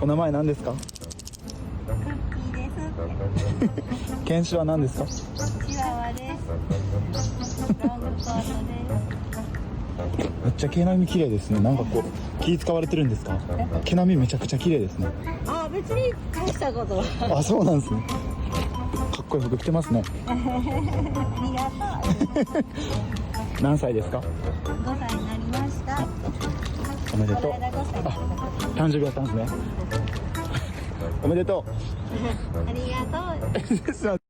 お名前何ですか？クッキーです。犬種は何ですか？チワワです。ロングコートです。めっちゃ毛並み綺麗ですね。なんかこう気使われてるんですか？毛並みめちゃくちゃ綺麗ですね。あ、別に大したことは。あ、そうなんですね。かっこいい服着てますね。ありがとう。何歳ですか？ 5歳になりました。おめでとう。この間5歳になったこと誕生日やったんですね。おめでとう。ありがとう。すいません。